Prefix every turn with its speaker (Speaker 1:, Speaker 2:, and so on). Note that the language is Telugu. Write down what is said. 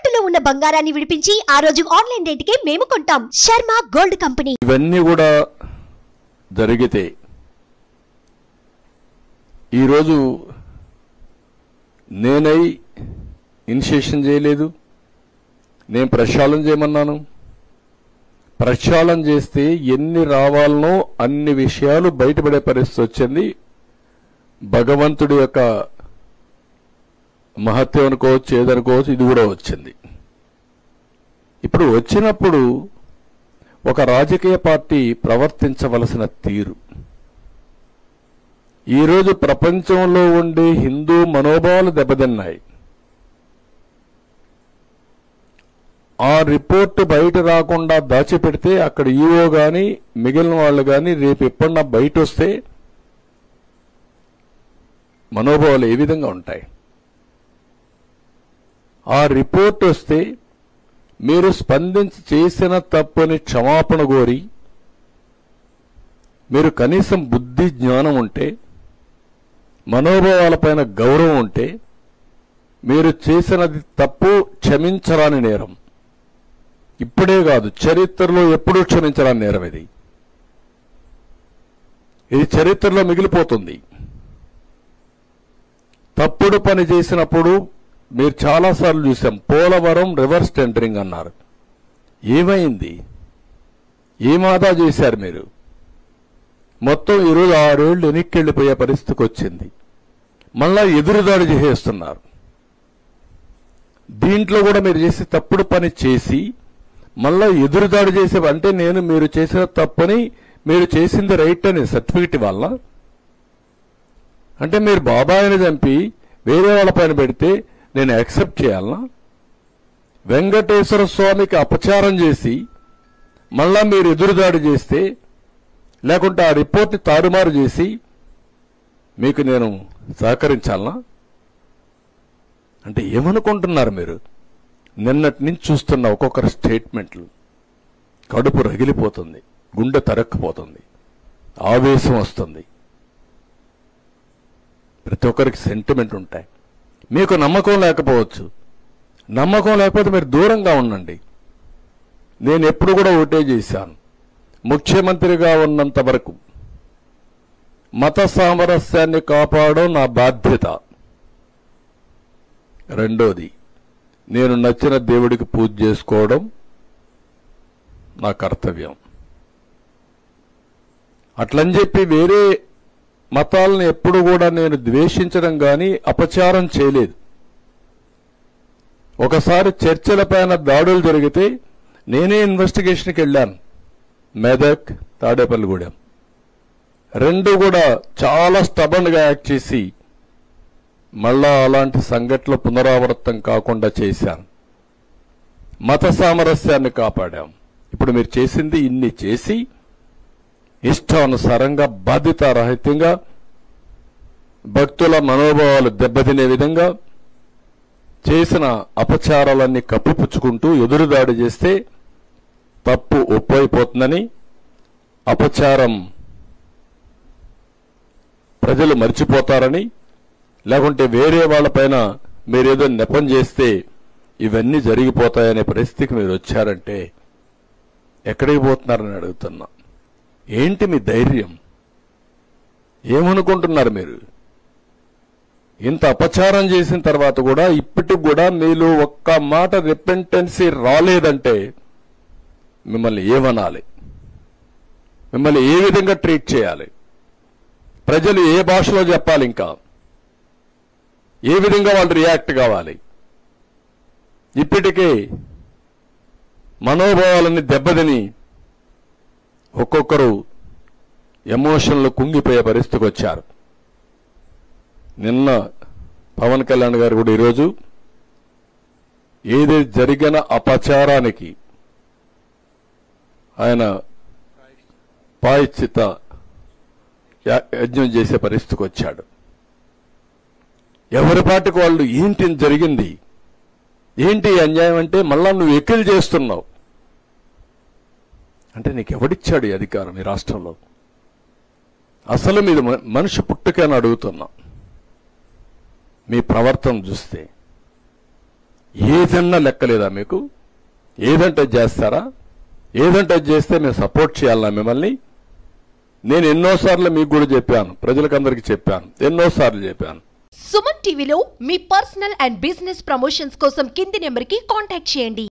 Speaker 1: తాకట్టులో ఉన్న బంగారాన్ని విడిపించి ఆ రోజు ఆన్లైన్ రేటుకే మేము కొంటాం. Sharma gold company.
Speaker 2: ఇవన్నీ కూడా జరిగితే ఈరోజు నేనై ఇనిషియేషన్ చేయలేదు, నేను ప్రక్షాళన చేయమన్నాను. ప్రక్షాళన చేస్తే ఎన్ని రావాలనో అన్ని విషయాలు బయటపడే పరిస్థితి వచ్చింది. భగవంతుడి యొక్క మహత్యం అనుకోవచ్చు, ఏదనుకోవచ్చు, ఇది కూడా వచ్చింది. ఇప్పుడు వచ్చినప్పుడు ఒక రాజకీయ పార్టీ ప్రవర్తించవలసిన తీరు, ఈరోజు ప్రపంచంలో ఉండే హిందూ మనోభావాలు దెబ్బతిన్నాయి. ఆ రిపోర్టు బయట రాకుండా దాచిపెడితే అక్కడ ఈఓ గాని మిగిలిన వాళ్ళు గాని రేపు ఎప్పుడన్నా బయట వస్తే మనోభావాలు ఏ విధంగా ఉంటాయి? ఆ రిపోర్ట్ వస్తే మీరు స్పందించి చేసిన తప్పుని క్షమాపణ కోరి, మీరు కనీసం బుద్ధి జ్ఞానం ఉంటే, మనోభావాలపైన గౌరవం ఉంటే, మీరు చేసినది తప్పు క్షమించరాని నేరం. ఇప్పుడే కాదు, చరిత్రలో ఎప్పుడూ క్షమించరాని నేరం ఇది. ఇది చరిత్రలో మిగిలిపోతుంది. తప్పుడు పని చేసినప్పుడు మీరు చాలాసార్లు చూసాం. పోలవరం రివర్స్ టెండరింగ్ అన్నారు. ఏమైంది? ఏం ఆదా చేశారు మీరు? మొత్తం ఈరోజు 6 ఏళ్లు వెనక్కెళ్లిపోయే పరిస్థితికి వచ్చింది. మళ్ళా ఎదురుదాడి చేస్తున్నారు. దీంట్లో కూడా మీరు చేసే తప్పుడు పని చేసి మళ్ళా ఎదురుదాడి చేసే, అంటే మీరు చేసిన తప్పని మీరు చేసింది రైట్ అని సర్టిఫికెట్ వల్ల, అంటే మీరు బాబాయిని చంపి వేరే వాళ్ళ పైన పెడితే నేను యాక్సెప్ట్ చేయాలనా? వెంకటేశ్వర స్వామికి అపచారం చేసి మళ్ళా మీరు ఎదురుదాడి చేస్తే, లేకుంటే ఆ రిపోర్ట్ని తారుమారు చేసి మీకు నేను సహకరించాలనా? అంటే ఏమనుకుంటున్నారు మీరు? నిన్నటి నుంచి చూస్తున్న ఒక్కొక్కరి స్టేట్మెంట్లు కడుపు రగిలిపోతుంది, గుండె తరక్కుపోతుంది, ఆవేశం వస్తుంది. ప్రతి ఒక్కరికి సెంటిమెంట్ ఉంటాయి. మీకు నమ్మకం లేకపోవచ్చు. నమ్మకం లేకపోతే మీరు దూరంగా ఉండండి. నేను ఎప్పుడు కూడా ఒకటే చేశాను, ముఖ్యమంత్రిగా ఉన్నంత వరకు మత సామరస్యాన్ని కాపాడడం నా బాధ్యత. రెండోది, నేను నచ్చిన దేవుడికి పూజ చేసుకోవడం నా కర్తవ్యం. అట్లని చెప్పి వేరే మతాలను ఎప్పుడు కూడా నేను ద్వేషించడం కానీ అపచారం చేయలేదు. ఒకసారి చర్చలపైన దాడులు జరిగితే నేనే ఇన్వెస్టిగేషన్కి వెళ్ళాను. మెదక్, తాడేపల్లిగూడెం రెండు కూడా చాలా స్టబన్గా యాక్ట్ చేసి మళ్ళా అలాంటి సంఘటనలు పునరావృతం కాకుండా చేశాను. మత సామరస్యాన్ని కాపాడాం. ఇప్పుడు మీరు చేసింది ఇన్ని చేసి ఇష్టానుసారంగా బాధ్యతారహితంగా భక్తుల మనోభావాలు దెబ్బతినే విధంగా చేసిన అపచారాలన్నీ కప్పిపుచ్చుకుంటూ ఎదురుదాడి చేస్తే తప్పు ఒప్పైపోతుందని, అపచారం ప్రజలు మర్చిపోతారని, లేకుంటే వేరే వాళ్ళపైన మీరేదో నెపం చేస్తే ఇవన్నీ జరిగిపోతాయనే పరిస్థితికి మీరు వచ్చారంటే ఎక్కడికి పోతున్నారని అడుగుతున్నా. ఏంటి మీ ధైర్యం? ఏమనుకుంటున్నారు మీరు? ఇంత అపచారం చేసిన తర్వాత కూడా ఇప్పటికి కూడా మీలో ఒక్క మాట రిపెంటెన్సీ రాలేదంటే మిమ్మల్ని ఏమనాలి? మిమ్మల్ని ఏ విధంగా ట్రీట్ చేయాలి? ప్రజలు ఏ భాషలో చెప్పాలి? ఇంకా ఏ విధంగా వాళ్ళు రియాక్ట్ కావాలి? ఇప్పటికే మనోభావాలన్నీ దెబ్బతిని ఒక్కొక్కరు ఎమోషన్లు కుంగిపోయే పరిస్థితికి వచ్చారు. నిన్న పవన్ కళ్యాణ్ గారు కూడా ఈరోజు ఏది జరిగిన అపచారానికి ఆయన ప్రాయశ్చిత్త యజ్ఞం చేసే పరిస్థితికి వచ్చాడు. ఎవరి పాటికి వాళ్ళు ఏంటి జరిగింది, ఏంటి అన్యాయం అంటే మళ్ళా నువ్వు ఎక్కిలు చేస్తున్నావు అంటే నీకు ఎవడిచ్చాడు ఈ అధికారం ఈ రాష్ట్రంలో? అసలు మీద మనిషి పుట్టుకని అడుగుతున్నా. మీ ప్రవర్తన చూస్తే ఏదన్నా లెక్కలేదా మీకు? ఏదంటే చేస్తారా? ఏదంటే చేస్తే మేము సపోర్ట్ చేయాలన్నా మిమ్మల్ని? నేను ఎన్నోసార్లు మీకు కూడా చెప్పాను, ప్రజలకందరికీ చెప్పాను, ఎన్నోసార్లు చెప్పాను.
Speaker 1: సుమన్ టీవీలో మీ పర్సనల్ అండ్ బిజినెస్ ప్రమోషన్స్ కోసం కింది నెంబర్కి కాంటాక్ట్ చేయండి.